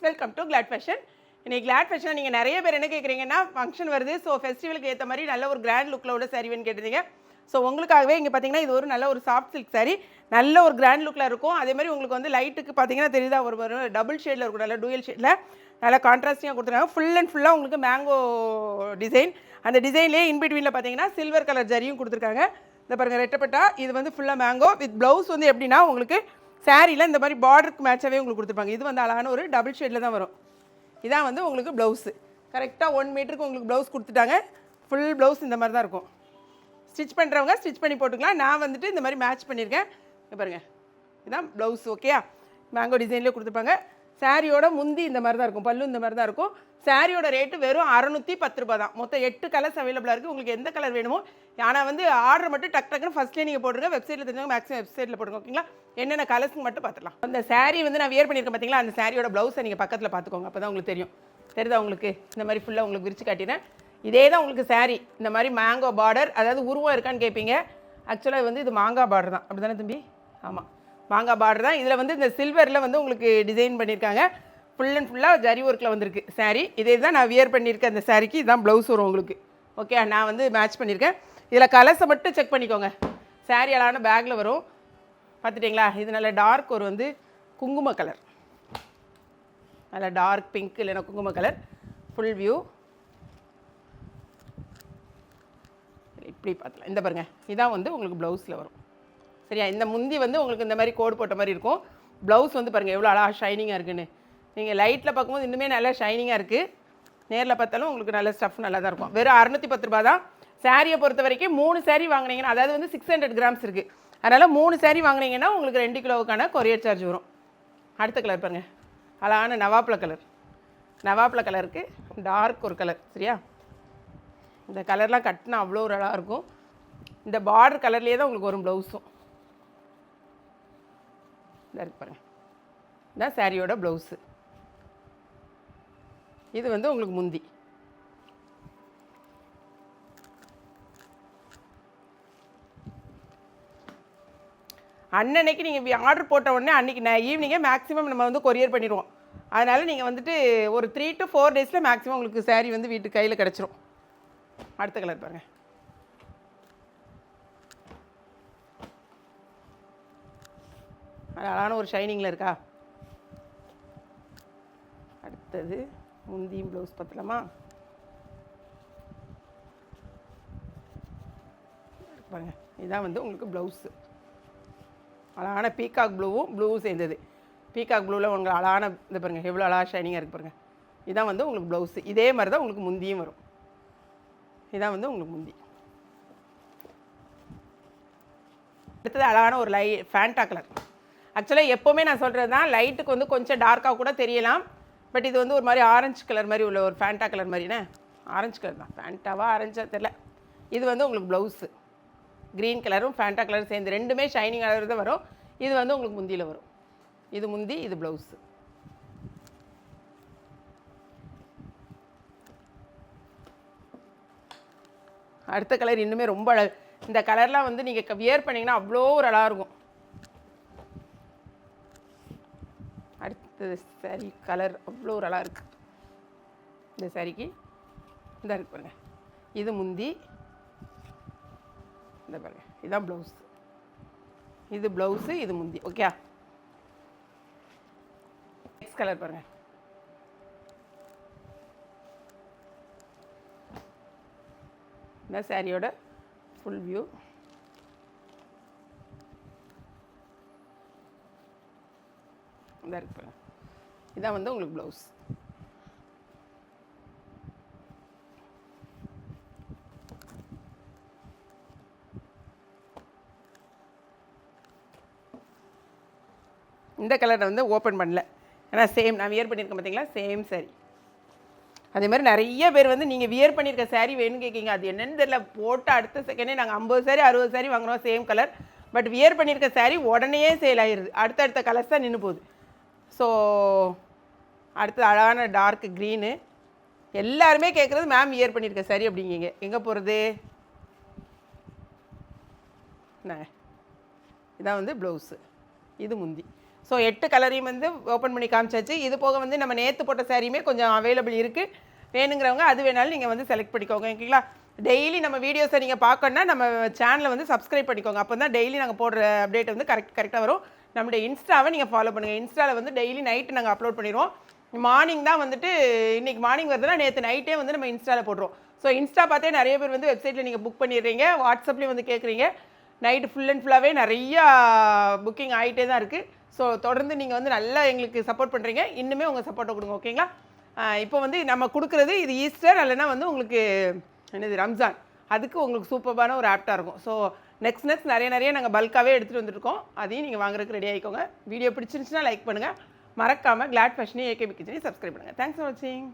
Welcome to Glad Fashion. இன்னைக்கு Glad Fashion நீங்கள் நிறைய பேர் என்ன கேட்குறீங்கன்னா, ஃபங்க்ஷன் வருது, ஸோ ஃபெஸ்டிவலுக்கு ஏற்ற மாதிரி நல்ல ஒரு கிராண்ட் லுக்கில் உள்ள சாரி வேணும்னு கேட்டிருந்தீங்க. ஸோ உங்களுக்காகவே இங்கே பார்த்தீங்கன்னா இது ஒரு நல்ல ஒரு சாஃப்ட் சில்க் சாரி, நல்ல ஒரு கிராண்ட் லுக்கில் இருக்கும். அதே மாதிரி உங்களுக்கு வந்து லைட்டுக்கு பார்த்தீங்கன்னா தெரியுதா, ஒரு டபுள் ஷேடில் இருக்கும், நல்ல டூயல் ஷேடில் நல்லா கான்ட்ராஸ்டிங்காக கொடுத்துருக்காங்க. ஃபுல் அண்ட் ஃபுல்லாக உங்களுக்கு மேங்கோ டிசைன். அந்த டிசைன்லேயே இன்பிட்வீனில் பார்த்தீங்கன்னா சில்வர் கலர் ஜரியும் கொடுத்துருக்காங்க. இந்த பாருங்கள் ரெட்டப்பட்டா, இது வந்து ஃபுல்லாக மேங்கோ வித் ப்ளவுஸ் வந்து எப்படின்னா உங்களுக்கு சாரியில் இந்த மாதிரி பார்டருக்கு மேட்சாகவே உங்களுக்கு கொடுத்துருப்பாங்க. இது வந்து அழகான ஒரு டபுள் ஷேடில் தான் வரும். இதான் வந்து உங்களுக்கு ப்ளவுஸு. கரெக்டாக 1 மீட்டருக்கு உங்களுக்கு ப்ளவுஸ் கொடுத்துட்டாங்க. ஃபுல் ப்ளவுஸ் இந்த மாதிரி தான் இருக்கும். ஸ்டிச் பண்ணுறவங்க ஸ்டிச் பண்ணி போட்டுக்கலாம். நான் வந்துட்டு இந்த மாதிரி மேட்ச் பண்ணியிருக்கேன். பாருங்கள், இதுதான் ப்ளவுஸ். ஓகேயா, மேங்கோ டிசைன்லேயே கொடுத்துருப்பாங்க. சாரியோட முந்தி இந்த மாதிரி தான் இருக்கும், பல்லு இந்த மாதிரி தான் இருக்கும். சாரியோட ரேட்டு வெறும் 610 ரூபா தான். மொத்தம் 8 கலர்ஸ் அவைலபிளாக இருக்குது. உங்களுக்கு எந்த கலர் வேணுமோ, ஆனால் வந்து ஆர்டர் மட்டும் டக்குன்னு ஃபஸ்ட்லேயே நீங்கள் போட்டுருங்க. வெப்சைட்டில் தெரிஞ்சவங்க மேக்ஸிமம் வெப்சைட்டில் போட்டுருங்க. ஓகேங்களா, என்னென்ன கலர்ஸ்க்கு மட்டும் பார்த்துக்கலாம். அந்த சாரீ வந்து நான் வியர் பண்ணியிருக்கேன் பார்த்தீங்களா, அந்த சாரியோட ப்ளவுஸை நீங்கள் பக்கத்தில் பார்த்துக்கோங்க. அப்போ தான் உங்களுக்கு தெரியுதா உங்களுக்கு. இந்த மாதிரி ஃபுல்லாக உங்களுக்கு விரிச்சு காட்டினேன். இதே தான் உங்களுக்கு சாரீ. இந்த மாதிரி மேங்கோ பார்டர், அதாவது உருவம் இருக்கான்னு கேட்பீங்க. ஆக்சுவலாக வந்து இது மாங்காய் பார்டர் தான். அப்படி தானே தம்பி? ஆமாம், மாங்காய் பார்டர் தான். இதில் வந்து இந்த சில்வரில் வந்து உங்களுக்கு டிசைன் பண்ணியிருக்காங்க. ஃபுல் அண்ட் ஃபுல்லாக ஜரி ஒர்க்கில் வந்திருக்கு சாரீ. இதே தான் நான் வியர் பண்ணியிருக்கேன். அந்த சாரிக்கு இதுதான் ப்ளவுஸ் வரும் உங்களுக்கு. ஓகே, நான் வந்து மேட்ச் பண்ணியிருக்கேன். இதில் கலர்ஸை மட்டும் செக் பண்ணிக்கோங்க. சாரீ அழகான பேக்கில் வரும். பார்த்துட்டிங்களா, இது நல்ல டார்க் ஒரு வந்து குங்கும கலர், நல்ல டார்க் பிங்க் இல்லைன்னா குங்கும கலர். ஃபுல் வியூ இப்படி பார்த்துலாம். இந்த பாருங்கள், இதான் வந்து உங்களுக்கு ப்ளவுஸில் வரும். சரியா, இந்த முந்தி வந்து உங்களுக்கு இந்த மாதிரி கோடு போட்ட மாதிரி இருக்கும். ப்ளவுஸ் வந்து பாருங்கள் எவ்வளோ அழகாக ஷைனிங்காக இருக்குன்னு. நீங்கள் லைட்டில் பார்க்கும்போது இன்னுமே நல்லா ஷைனிங்காக இருக்குது. நேரில் பார்த்தாலும் உங்களுக்கு நல்ல ஸ்டஃப் நல்லா தான் இருக்கும். வெறும் 610 ரூபா தான். சாரியை பொறுத்த வரைக்கும் 3 சாரீ வாங்கினீங்கன்னா, அதாவது வந்து 600 கிராம்ஸ் இருக்குது. அதனால் 3 சாரீ வாங்கினீங்கன்னா உங்களுக்கு 2 கிலோவுக்கான கொரியர் சார்ஜ் வரும். அடுத்த கலர் பாருங்கள், அழகான நவாப்பிள கலர். நவாப்பிள கலருக்கு டார்க் ஒரு கலர். சரியா, இந்த கலர்லாம் கட்டினா அவ்வளோ ஒரு அழகாக இருக்கும். இந்த பார்டர் கலர்லேயே தான் உங்களுக்கு வரும் ப்ளவுஸும். இதாக இருக்கு பாருங்கள், இதுதான் சாரியோட ப்ளவுஸு. இது வந்து உங்களுக்கு முந்தி. அன்னன்னைக்கு நீங்கள் ஆர்டர் போட்ட உடனே அன்றைக்கி ஈவினிங்கே மேக்ஸிமம் நம்ம வந்து கொரியர் பண்ணிடுவோம். அதனால் நீங்கள் வந்துட்டு ஒரு 3 to 4 டேஸில் மேக்ஸிமம் உங்களுக்கு சாரீ வந்து வீட்டுக்கு கையில் கிடச்சிரும். அடுத்த கலர் பாருங்கள், அழகான ஒரு ஷைனிங்கில் இருக்கா. அடுத்தது முந்தியும் ப்ளவுஸ் பார்த்துலாமா. பாருங்கள், இதுதான் வந்து உங்களுக்கு ப்ளவுஸு. அழகான பீகாக் ப்ளூவும் சேர்ந்தது. பீகாக் ப்ளூவில் உங்களுக்கு அழகான இந்த பாருங்கள் எவ்வளோ அழகாக ஷைனிங்காக இருக்குது பாருங்கள். இதுதான் வந்து உங்களுக்கு ப்ளவுஸு. இதே மாதிரி தான் உங்களுக்கு முந்தியும் வரும். இதான் வந்து உங்களுக்கு முந்தி. அடுத்தது அழகான ஒரு ஃபேண்டா கலர். ஆக்சுவலாக எப்போவுமே நான் சொல்கிறது தான், லைட்டுக்கு வந்து கொஞ்சம் டார்க்காக கூட தெரியலாம். பட் இது வந்து ஒரு மாதிரி ஆரஞ்சு கலர் மாதிரி உள்ள ஒரு ஃபேண்டா கலர் மாதிரினே. ஆரஞ்சு கலர் தான், ஃபேண்டாவா ஆரஞ்சா தெரியல. இது வந்து உங்களுக்கு ப்ளவுஸு. க்ரீன் கலரும் ஃபேண்டா கலரும் சேர்ந்து ரெண்டுமே ஷைனிங் கலர் தான் வரும். இது வந்து உங்களுக்கு முந்தியில் வரும். இது முந்தி, இது ப்ளவுஸு. அடுத்த கலர் இன்னுமே ரொம்ப அழகு. இந்த கலர்லாம் வந்து நீங்கள் வியர் பண்ணிங்கன்னா அவ்வளோ ஒரு அழகாக இருக்கும். அடுத்தது சாரீ கலர் அவ்வளோ ஒரு அழகாக இருக்குது. இந்த சாரிக்கு இந்த இருக்கு பாருங்கள், இது முந்தி. இந்த பாருங்கள், இதுதான் ப்ளவுஸ். இது ப்ளவுஸு, இது முந்தி. ஓகே, நெக்ஸ்ட் கலர் பாருங்கள். இந்த சாரியோட ஃபுல் வியூ. இதாக இருக்கு பாருங்கள், இதான் வந்து உங்களுக்கு ப்ளவுஸ். இந்த கலரை வந்து ஓப்பன் பண்ணல, ஏன்னா சேம் நான் வியர் பண்ணியிருக்கேன் பார்த்தீங்களா, சேம் சாரி. அதே மாதிரி நிறைய பேர் வந்து நீங்கள் வியர் பண்ணியிருக்க சாரீ வேணும்னு கேட்குங்க. அது என்னென்னு தெரியல, போட்டு அடுத்த செகண்டே நாங்கள் 50 சாரீ 60 சாரீ வாங்குகிறோம் சேம் கலர். பட் வியர் பண்ணியிருக்க சாரீ உடனே சேல் ஆகிடுது. அடுத்தடுத்த கலர்ஸ் தான் நின்று போகுது. ஸோ அடுத்தது அழகான டார்க் க்ரீனு. எல்லாருமே கேட்குறது மேம் வியர் பண்ணியிருக்க சாரீ அப்படிங்கிங்க. எங்கே போகிறது? இதான் வந்து ப்ளவுஸு, இது முந்தி. ஸோ 8 கலரையும் வந்து ஓப்பன் பண்ணி காமிச்சாச்சு. இது போக வந்து நம்ம நேற்று போட்ட சாரியுமே கொஞ்சம் அவைலபிள் இருக்குது. வேணுங்கிறவங்க அது வேணாலும் நீங்கள் வந்து செலக்ட் பண்ணிக்கோங்க. ஓகேங்களா? டெய்லி நம்ம வீடியோஸை நீங்கள் பார்க்கணுன்னா நம்ம சேனலை வந்து சப்ஸ்கிரைப் பண்ணிக்கோங்க. அப்போ தான் டெய்லி நாங்கள் போடுற அப்டேட் வந்து கரெக்டாக வரும். நம்மளுடைய இன்ஸ்டாவை நீங்கள் ஃபாலோ பண்ணுங்கள். இன்ஸ்டாவில் வந்து டெய்லி நைட்டு நாங்கள் அப்லோட் பண்ணிடுவோம். மார்னிங் தான் வந்துட்டு இன்றைக்கி மார்னிங் வருதுன்னா நேற்று நைட்டே வந்து நம்ம இன்ஸ்டாவில் போடுறோம். ஸோ இன்ஸ்டா பார்த்தே நிறைய பேர் வந்து வெப்சைட்டில் நீங்கள் புக் பண்ணிடுறீங்க, வாட்ஸ்அப்லேயும் வந்து கேட்குறீங்க. நைட்டு ஃபுல் அண்ட் ஃபுல்லாகவே நிறையா புக்கிங் ஆகிட்டே தான் இருக்குது. ஸோ தொடர்ந்து நீங்கள் வந்து நல்லா எங்களுக்கு சப்போர்ட் பண்ணுறீங்க. இன்னுமே உங்கள் சப்போர்ட்டை கொடுங்க. ஓகேங்களா? இப்போ வந்து நம்ம கொடுக்குறது இது ஈஸ்டர் இல்லைன்னா வந்து உங்களுக்கு என்னது ரம்ஜான், அதுக்கு உங்களுக்கு சூப்பரான ஒரு ஆப்டாக இருக்கும். ஸோ நெக்ஸ்ட் நிறைய நாங்கள் பல்காகவே எடுத்துகிட்டு வந்துருக்கோம். அதையும் நீங்கள் வாங்குறதுக்கு ரெடி ஆகிக்கோங்க. வீடியோ பிடிச்சிருந்துச்சுன்னா லைக் பண்ணுங்கள். மறக்காமல் கிளாட் ஃபேஷனையும் ஏகேபி கிச்சனையும் சப்ஸ்கிரைப் பண்ணுங்கள். தேங்க்ஸ் ஃபார் வாட்சிங்.